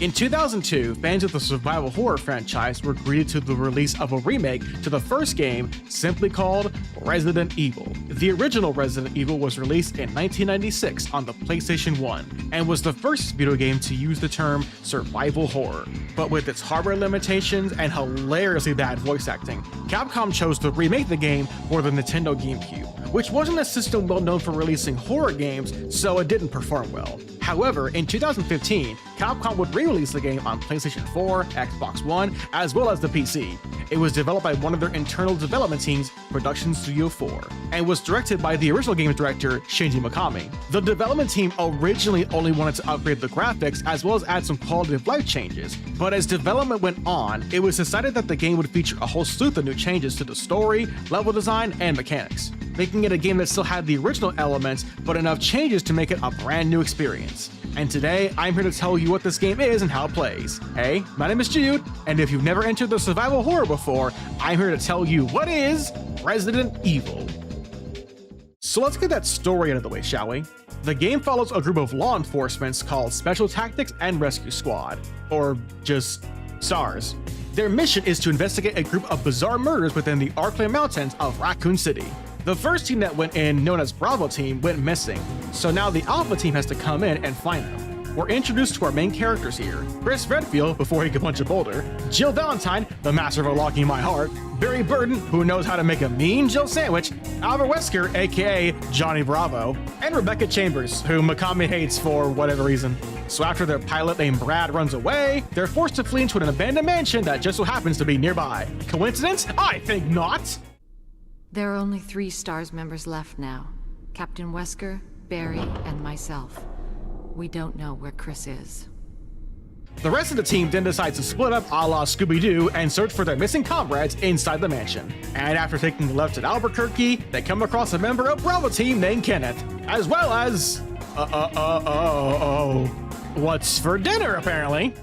In 2002, fans of the survival horror franchise were greeted to the release of a remake to the first game, simply called Resident Evil. The original Resident Evil was released in 1996 on the PlayStation 1 and was the first video game to use the term survival horror. But with its hardware limitations and hilariously bad voice acting, Capcom chose to remake the game for the Nintendo GameCube, which wasn't a system well known for releasing horror games, so it didn't perform well. However, in 2015, Capcom would re-release the game on PlayStation 4, Xbox One, as well as the PC. It was developed by one of their internal development teams, Production Studio 4, and was directed by the original game director, Shinji Mikami. The development team originally only wanted to upgrade the graphics as well as add some quality of life changes, but as development went on, it was decided that the game would feature a whole slew of new changes to the story, level design, and mechanics, making it a game that still had the original elements, but enough changes to make it a brand new experience. And today, I'm here to tell you what this game is and how it plays. Hey, my name is Jude, and if you've never entered the survival horror before, I'm here to tell you what is Resident Evil. So let's get that story out of the way, shall we? The game follows a group of law enforcement called Special Tactics and Rescue Squad, or just STARS. Their mission is to investigate a group of bizarre murders within the Arklay Mountains of Raccoon City. The first team that went in, known as Bravo Team, went missing, so now the Alpha Team has to come in and find them. We're introduced to our main characters here: Chris Redfield, before he could punch a boulder; Jill Valentine, the master of unlocking my heart; Barry Burton, who knows how to make a mean Jill sandwich; Albert Wesker, aka Johnny Bravo; and Rebecca Chambers, who Mikami hates for whatever reason. So after their pilot named Brad runs away, they're forced to flee into an abandoned mansion that just so happens to be nearby. Coincidence? I think not! There are only 3 STARS members left now. Captain Wesker, Barry, and myself. We don't know where Chris is. The rest of the team then decides to split up a la Scooby-Doo and search for their missing comrades inside the mansion. And after taking a left at Albuquerque, they come across a member of Bravo Team named Kenneth, as well as... what's for dinner, apparently?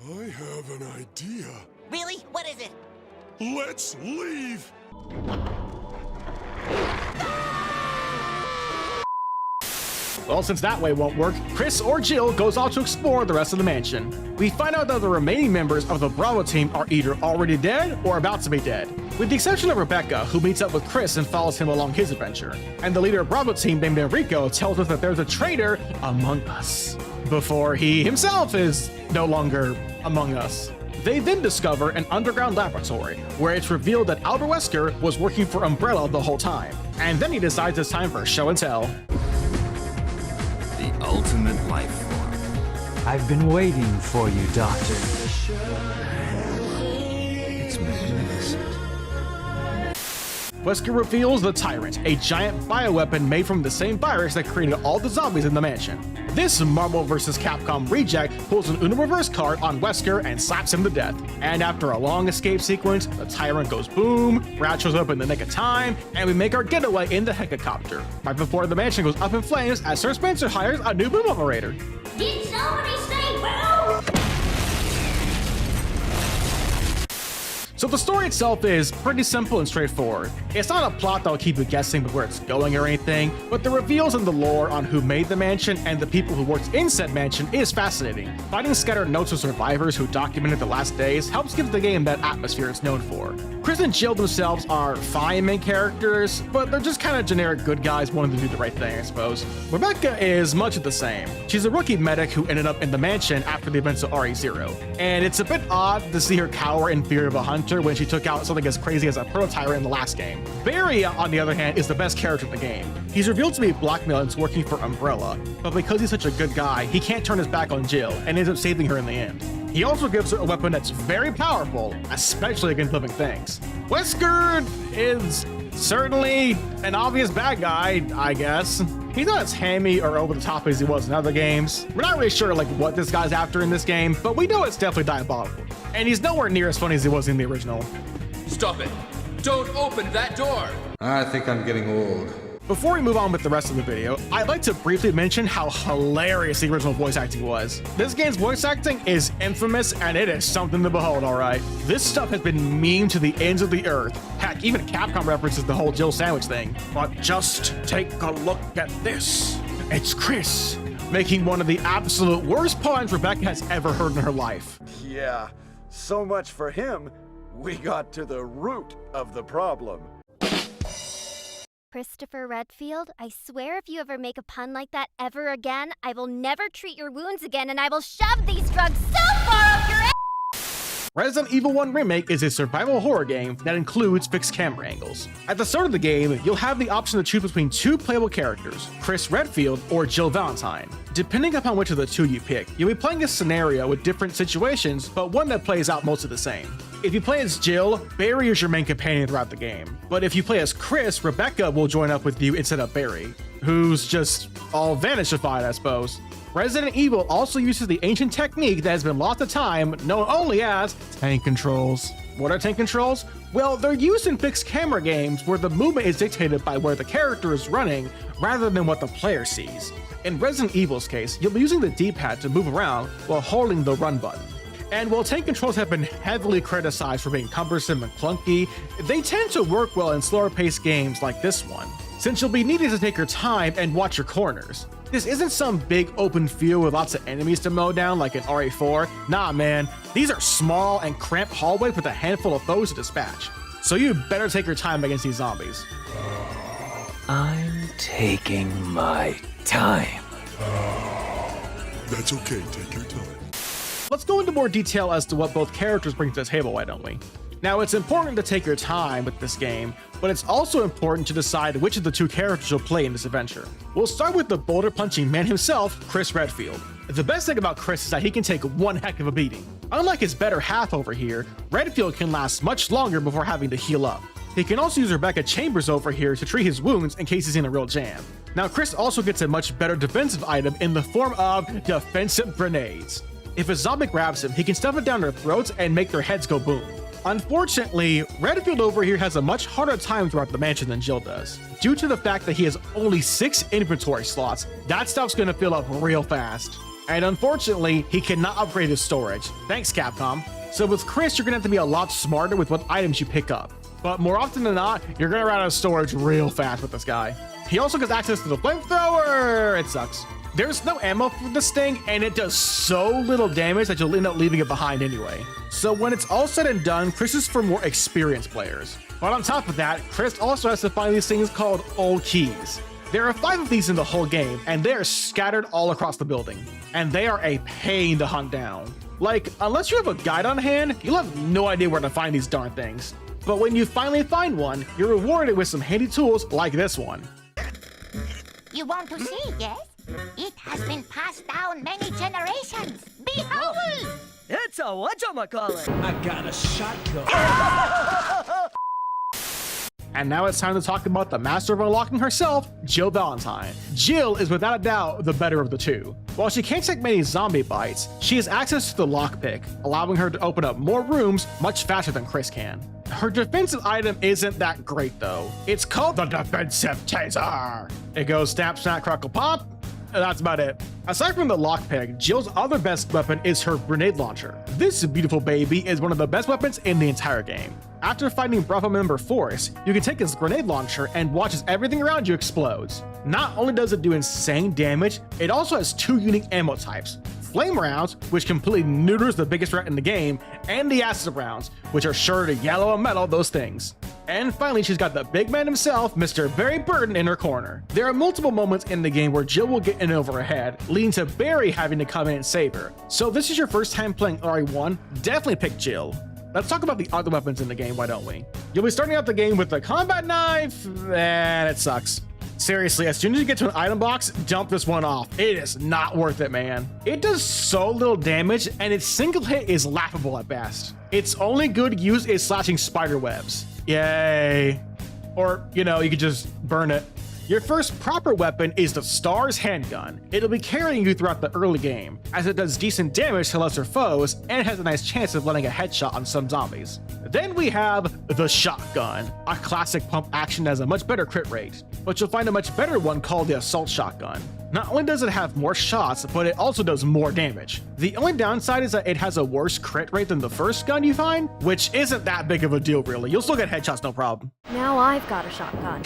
I have an idea. Really? What is it? Let's leave! Well, since that way won't work, Chris or Jill goes off to explore the rest of the mansion. We find out that the remaining members of the Bravo team are either already dead or about to be dead, with the exception of Rebecca, who meets up with Chris and follows him along his adventure. And the leader of Bravo team, named Enrico, tells us that there's a traitor among us, before he himself is no longer among us. They then discover an underground laboratory, where it's revealed that Albert Wesker was working for Umbrella the whole time. And then he decides it's time for show and tell. The ultimate life form. I've been waiting for you, Doctor. It's magnificent. Wesker reveals the Tyrant, a giant bioweapon made from the same virus that created all the zombies in the mansion. This Marvel vs. Capcom reject pulls an Uno reverse card on Wesker and slaps him to death. And after a long escape sequence, the Tyrant goes boom, Brad shows up in the nick of time, and we make our getaway in the helicopter, right before the mansion goes up in flames as Sir Spencer hires a new boom operator. Did somebody say boom? So the story itself is pretty simple and straightforward. It's not a plot that'll keep you guessing with where it's going or anything, but the reveals in the lore on who made the mansion and the people who worked in said mansion is fascinating. Finding scattered notes of survivors who documented the last days helps give the game that atmosphere it's known for. Chris and Jill themselves are fine main characters, but they're just kind of generic good guys wanting to do the right thing, I suppose. Rebecca is much of the same. She's a rookie medic who ended up in the mansion after the events of RE0, and it's a bit odd to see her cower in fear of a hunter when she took out something as crazy as a proto-tyrant in the last game. Barry, on the other hand, is the best character in the game. He's revealed to be blackmailed into working for Umbrella, but because he's such a good guy, he can't turn his back on Jill and ends up saving her in the end. He also gives her a weapon that's very powerful, especially against living things. Wesker is certainly an obvious bad guy, I guess. He's not as hammy or over the top as he was in other games. We're not really sure what this guy's after in this game, but we know it's definitely diabolical. And he's nowhere near as funny as he was in the original. Stop it! Don't open that door! I think I'm getting old. Before we move on with the rest of the video, I'd like to briefly mention how hilarious the original voice acting was. This game's voice acting is infamous, and it is something to behold, alright? This stuff has been memed to the ends of the earth. Heck, even Capcom references the whole Jill sandwich thing. But just take a look at this. It's Chris, making one of the absolute worst puns Rebecca has ever heard in her life. Yeah, so much for him. We got to the root of the problem. Christopher Redfield, I swear if you ever make a pun like that ever again, I will never treat your wounds again and I will shove these drugs so far up your ass! Resident Evil 1 Remake is a survival horror game that includes fixed camera angles. At the start of the game, you'll have the option to choose between two playable characters, Chris Redfield or Jill Valentine. Depending upon which of the two you pick, you'll be playing a scenario with different situations, but one that plays out most of the same. If you play as Jill, Barry is your main companion throughout the game. But if you play as Chris, Rebecca will join up with you instead of Barry, who's just all vanishified, I suppose. Resident Evil also uses the ancient technique that has been lost to time, known only as tank controls. What are tank controls? Well, they're used in fixed camera games where the movement is dictated by where the character is running rather than what the player sees. In Resident Evil's case, you'll be using the D-pad to move around while holding the run button. And while tank controls have been heavily criticized for being cumbersome and clunky, they tend to work well in slower paced games like this one, since you'll be needing to take your time and watch your corners. This isn't some big open field with lots of enemies to mow down like in RE4. Nah man, these are small and cramped hallways with a handful of foes to dispatch. So you better take your time against these zombies. I'm taking my time. That's okay, take your time. Let's go into more detail as to what both characters bring to the table, why don't we? Now, it's important to take your time with this game, but it's also important to decide which of the two characters you'll play in this adventure. We'll start with the boulder-punching man himself, Chris Redfield. The best thing about Chris is that he can take one heck of a beating. Unlike his better half over here, Redfield can last much longer before having to heal up. He can also use Rebecca Chambers over here to treat his wounds in case he's in a real jam. Now, Chris also gets a much better defensive item in the form of defensive grenades. If a zombie grabs him, he can stuff it down their throats and make their heads go boom. Unfortunately, Redfield over here has a much harder time throughout the mansion than Jill does. Due to the fact that he has only 6 inventory slots, that stuff's gonna fill up real fast. And unfortunately, he cannot upgrade his storage. Thanks, Capcom. So with Chris, you're gonna have to be a lot smarter with what items you pick up. But more often than not, you're gonna run out of storage real fast with this guy. He also gets access to the flamethrower! It sucks. There's no ammo for this thing, and it does so little damage that you'll end up leaving it behind anyway. So when it's all said and done, Chris is for more experienced players. But on top of that, Chris also has to find these things called old keys. There are 5 of these in the whole game, and they are scattered all across the building. And they are a pain to hunt down. Like, unless you have a guide on hand, you'll have no idea where to find these darn things. But when you finally find one, you're rewarded with some handy tools like this one. You want to see, yes? It has been passed down many generations. Behold! It's a whatchamacallit. I got a shotgun. And now it's time to talk about the master of unlocking herself, Jill Valentine. Jill is without a doubt the better of the two. While she can't take many zombie bites, she has access to the lockpick, allowing her to open up more rooms much faster than Chris can. Her defensive item isn't that great though. It's called the defensive taser. It goes snap, snap, crackle, pop. That's about it. Aside from the lockpick, Jill's other best weapon is her grenade launcher. This beautiful baby is one of the best weapons in the entire game. After fighting Bravo member Forrest, you can take his grenade launcher and watch as everything around you explodes. Not only does it do insane damage, it also has 2 unique ammo types. Flame rounds, which completely neuters the biggest threat in the game, and the acid rounds, which are sure to yellow and metal those things. And finally, she's got the big man himself, Mr. Barry Burton, in her corner. There are multiple moments in the game where Jill will get in over her head, leading to Barry having to come in and save her. So if this is your first time playing RE1, definitely pick Jill. Let's talk about the other weapons in the game, why don't we? You'll be starting out the game with the combat knife, and it sucks. Seriously, as soon as you get to an item box, dump this one off. It is not worth it, man. It does so little damage, and its single hit is laughable at best. Its only good use is slashing spider webs. Yay. Or, you know, you could just burn it. Your first proper weapon is the STARS handgun. It'll be carrying you throughout the early game, as it does decent damage to lesser foes and has a nice chance of landing a headshot on some zombies. Then we have the shotgun. A classic pump action that has a much better crit rate, but you'll find a much better one called the assault shotgun. Not only does it have more shots, but it also does more damage. The only downside is that it has a worse crit rate than the first gun you find, which isn't that big of a deal really. You'll still get headshots, no problem. Now I've got a shotgun.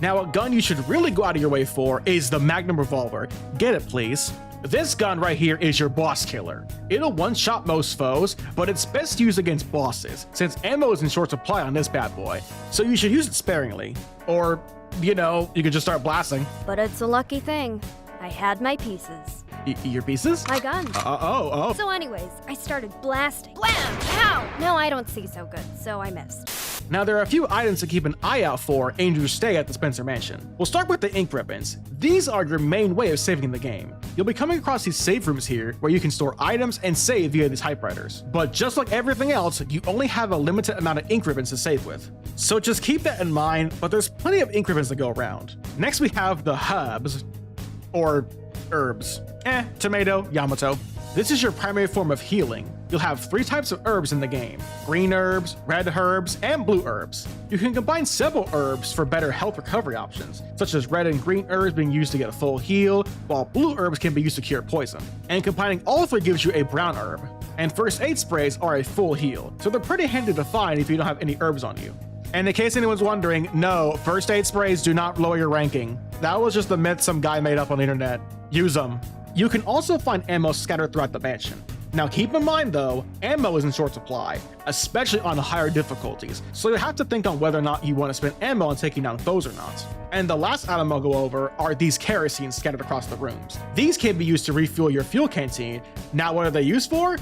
Now a gun you should really go out of your way for is the Magnum Revolver. Get it please. This gun right here is your boss killer. It'll one-shot most foes, but it's best used against bosses, since ammo is in short supply on this bad boy, so you should use it sparingly. Or, you know, you could just start blasting. But it's a lucky thing. I had my pieces. Your pieces? My gun. Oh. So anyways, I started blasting. Blam! Ow! No, I don't see so good, so I missed. Now there are a few items to keep an eye out for in your stay at the Spencer Mansion. We'll start with the ink ribbons. These are your main way of saving the game. You'll be coming across these save rooms here where you can store items and save via these typewriters. But just like everything else, you only have a limited amount of ink ribbons to save with. So just keep that in mind, but there's plenty of ink ribbons to go around. Next we have the hubs, or herbs. Tomato, Yamato. This is your primary form of healing. You'll have 3 types of herbs in the game: green herbs, red herbs, and blue herbs. You can combine several herbs for better health recovery options, such as red and green herbs being used to get a full heal, while blue herbs can be used to cure poison. And combining all 3 gives you a brown herb. And first aid sprays are a full heal, so they're pretty handy to find if you don't have any herbs on you. And in case anyone's wondering, no, first aid sprays do not lower your ranking. That was just a myth some guy made up on the internet. Use them. You can also find ammo scattered throughout the mansion. Now keep in mind though, ammo is in short supply, especially on higher difficulties, so you have to think on whether or not you want to spend ammo on taking down foes or not. And the last item I'll go over are these kerosene scattered across the rooms. These can be used to refuel your fuel canteen. Now what are they used for?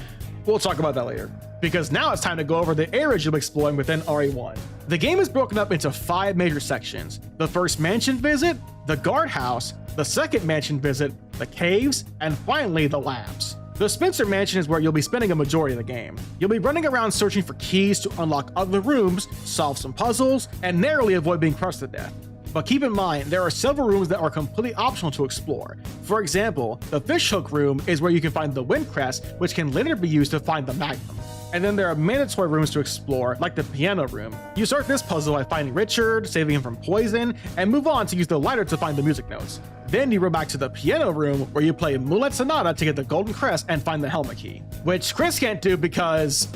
We'll talk about that later, because now it's time to go over the areas you'll be exploring within RE1. The game is broken up into 5 major sections: the first mansion visit, the guardhouse, the second mansion visit, the caves, and finally the labs. The Spencer Mansion is where you'll be spending a majority of the game. You'll be running around searching for keys to unlock other rooms, solve some puzzles, and narrowly avoid being crushed to death. But keep in mind, there are several rooms that are completely optional to explore. For example, the fishhook room is where you can find the wind crest, which can later be used to find the magnum. And then there are mandatory rooms to explore, like the piano room. You start this puzzle by finding Richard, saving him from poison, and move on to use the lighter to find the music notes. Then you run back to the piano room where you play Moonlight Sonata to get the golden crest and find the helmet key, which Chris can't do because,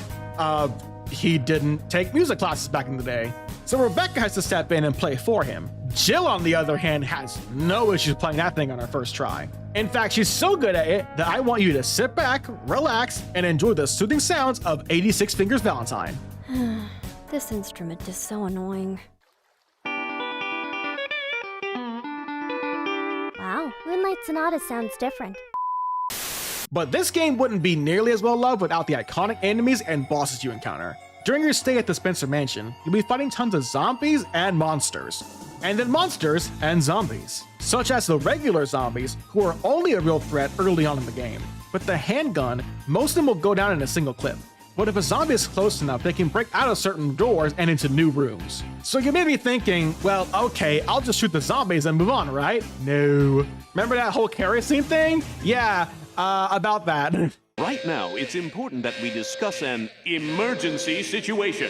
he didn't take music classes back in the day. So Rebecca has to step in and play for him. Jill, on the other hand, has no issues playing that thing on her first try. In fact, she's so good at it that I want you to sit back, relax, and enjoy the soothing sounds of 86 Fingers Valentine. This instrument is so annoying. Wow, Moonlight Sonata sounds different. But this game wouldn't be nearly as well loved without the iconic enemies and bosses you encounter. During your stay at the Spencer Mansion, you'll be fighting tons of zombies and monsters. And then monsters and zombies, such as the regular zombies, who are only a real threat early on in the game. With the handgun, most of them will go down in a single clip. But if a zombie is close enough, they can break out of certain doors and into new rooms. So you may be thinking, well, okay, I'll just shoot the zombies and move on, right? No. Remember that whole kerosene thing? Yeah, about that. Right now, it's important that we discuss an emergency situation.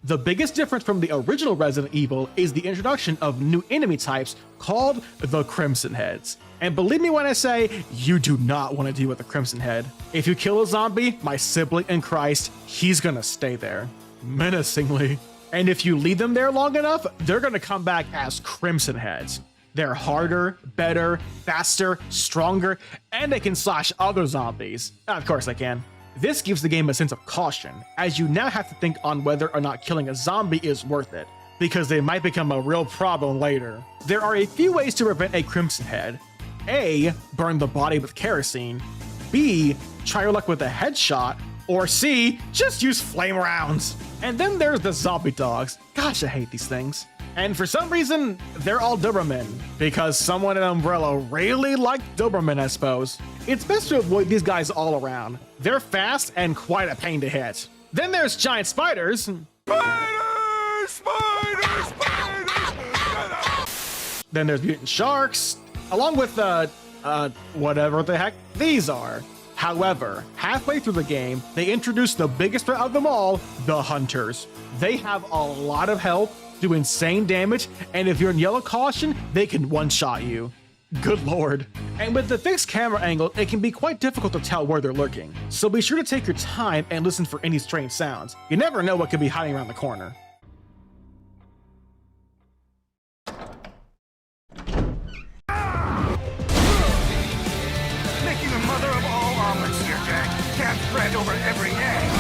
The biggest difference from the original Resident Evil is the introduction of new enemy types called the Crimson Heads. And believe me when I say, you do not want to deal with the Crimson Head. If you kill a zombie, my sibling in Christ, he's gonna stay there, menacingly. And if you leave them there long enough, they're gonna come back as Crimson Heads. They're harder, better, faster, stronger, and they can slash other zombies. Of course they can. This gives the game a sense of caution, as you now have to think on whether or not killing a zombie is worth it, because they might become a real problem later. There are a few ways to prevent a Crimson Head. A, burn the body with kerosene. B, try your luck with a headshot. Or C, just use flame rounds. And then there's the zombie dogs. Gosh, I hate these things. And for some reason, they're all Doberman, because someone in Umbrella really liked Doberman, I suppose. It's best to avoid these guys all around. They're fast and quite a pain to hit. Then there's giant spiders. Spiders! Spiders! Spiders! Then there's mutant sharks, along with whatever the heck these are. However, halfway through the game, they introduce the biggest threat of them all, the hunters. They have a lot of health, do insane damage, and if you're in yellow caution, they can one-shot you. Good lord. And with the fixed camera angle, it can be quite difficult to tell where they're lurking. So be sure to take your time and listen for any strange sounds. You never know what could be hiding around the corner. Making the mother of all omelets here, Jack. Can't spread over every egg.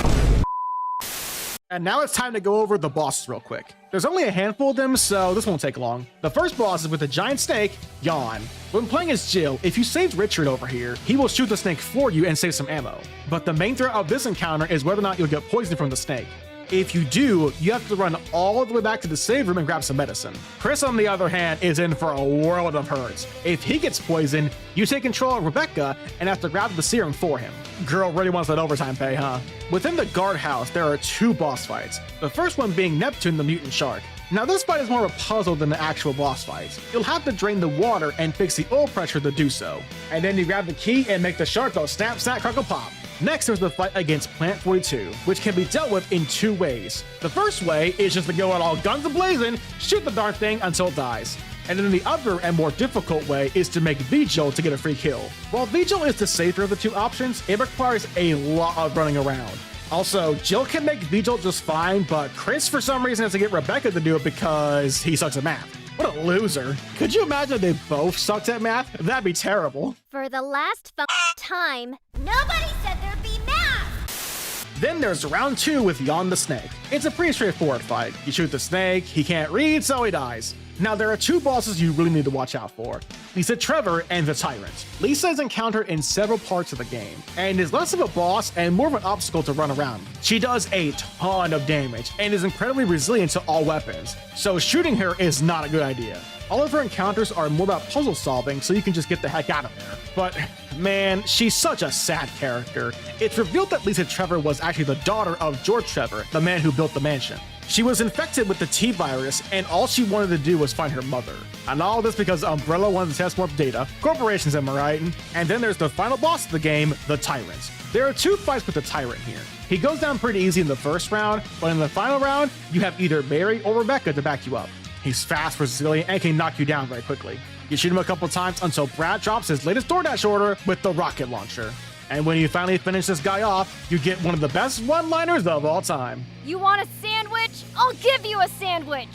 And now it's time to go over the bosses real quick. There's only a handful of them, so this won't take long. The first boss is with a giant snake, Yawn. When playing as Jill, if you saved Richard over here, he will shoot the snake for you and save some ammo. But the main threat of this encounter is whether or not you'll get poisoned from the snake. If you do, you have to run all the way back to the save room and grab some medicine. Chris, on the other hand, is in for a world of hurts. If he gets poisoned, you take control of Rebecca and have to grab the serum for him. Girl really wants that overtime pay, huh? Within the guardhouse, there are two boss fights. The first one being Neptune the Mutant Shark. Now this fight is more of a puzzle than the actual boss fights. You'll have to drain the water and fix the oil pressure to do so. And then you grab the key and make the shark go snap, snap, crackle, pop. Next, there's the fight against Plant 42, which can be dealt with in two ways. The first way is just to go out all guns a-blazing, shoot the darn thing until it dies. And then the other and more difficult way is to make Vigil to get a free kill. While Vigil is the safer of the two options, it requires a lot of running around. Also, Jill can make Vigil just fine, but Chris for some reason has to get Rebecca to do it because he sucks at math. What a loser. Could you imagine if they both sucked at math? That'd be terrible. For the last time, nobody said there'd be math! Then there's round 2 with Yawn the Snake. It's a pretty straightforward fight. You shoot the snake, he can't read, so he dies. Now there are two bosses you really need to watch out for. Lisa Trevor and the Tyrant. Lisa is encountered in several parts of the game, and is less of a boss and more of an obstacle to run around. She does a ton of damage, and is incredibly resilient to all weapons, so shooting her is not a good idea. All of her encounters are more about puzzle solving, so you can just get the heck out of there. But man, she's such a sad character. It's revealed that Lisa Trevor was actually the daughter of George Trevor, the man who built the mansion. She was infected with the T-virus, and all she wanted to do was find her mother. And all this because Umbrella wanted to test more data. Corporations, am I right? And then there's the final boss of the game, the Tyrant. There are two fights with the Tyrant here. He goes down pretty easy in the first round, but in the final round, you have either Barry or Rebecca to back you up. He's fast, resilient, and can knock you down very quickly. You shoot him a couple times until Brad drops his latest DoorDash order with the rocket launcher. And when you finally finish this guy off, you get one of the best one-liners of all time. You want a sandwich? I'll give you a sandwich!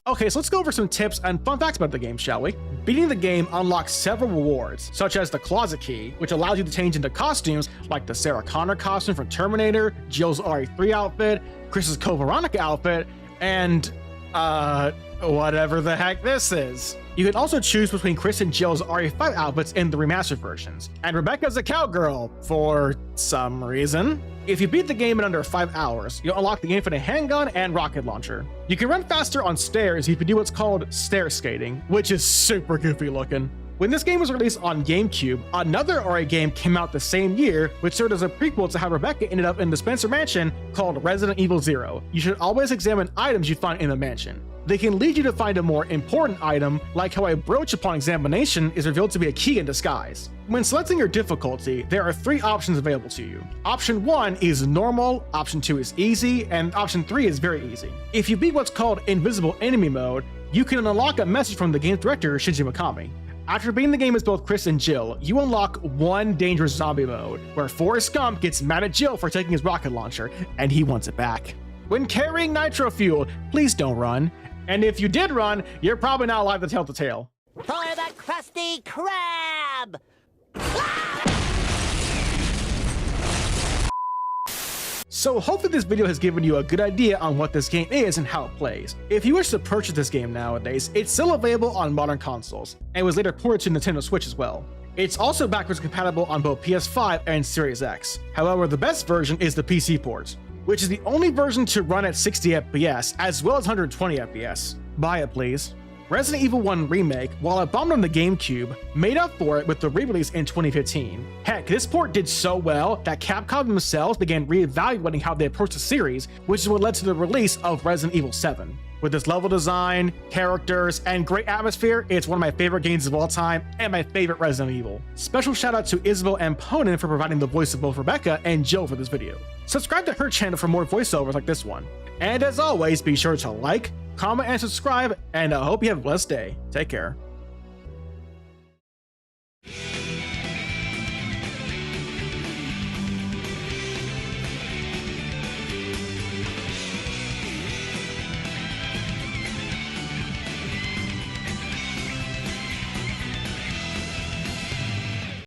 Okay, so let's go over some tips and fun facts about the game, shall we? Beating the game unlocks several rewards, such as the Closet Key, which allows you to change into costumes like the Sarah Connor costume from Terminator, Jill's RE3 outfit, Chris's Code Veronica outfit, and, whatever the heck this is. You can also choose between Chris and Jill's RE5 outfits in the remastered versions, and Rebecca's a cowgirl, for some reason. If you beat the game in under 5 hours, you'll unlock the infinite handgun and rocket launcher. You can run faster on stairs if you do what's called stair skating, which is super goofy looking. When this game was released on GameCube, another RE game came out the same year, which served as a prequel to how Rebecca ended up in the Spencer Mansion called Resident Evil 0. You should always examine items you find in the mansion. They can lead you to find a more important item, like how a brooch upon examination is revealed to be a key in disguise. When selecting your difficulty, there are 3 options available to you. Option 1 is normal, option 2 is easy, and option 3 is very easy. If you beat what's called invisible enemy mode, you can unlock a message from the game's director, Shinji Mikami. After beating the game as both Chris and Jill, you unlock one dangerous zombie mode, where Forrest Gump gets mad at Jill for taking his rocket launcher, and he wants it back. When carrying nitro fuel, please don't run. And if you did run, you're probably not alive to tell the tale. For the Krusty Krab! So hopefully this video has given you a good idea on what this game is and how it plays. If you wish to purchase this game nowadays, it's still available on modern consoles, and was later ported to Nintendo Switch as well. It's also backwards compatible on both PS5 and Series X. However, the best version is the PC port, which is the only version to run at 60 FPS as well as 120 FPS. Buy it, please. Resident Evil 1 Remake, while it bombed on the GameCube, made up for it with the re-release in 2015. Heck, this port did so well that Capcom themselves began reevaluating how they approach the series, which is what led to the release of Resident Evil 7. With its level design, characters, and great atmosphere, it's one of my favorite games of all time and my favorite Resident Evil. Special shout out to Isabel and Ponin for providing the voice of both Rebecca and Jill for this video. Subscribe to her channel for more voiceovers like this one. And as always, be sure to like, comment, and subscribe, and I hope you have a blessed day. Take care.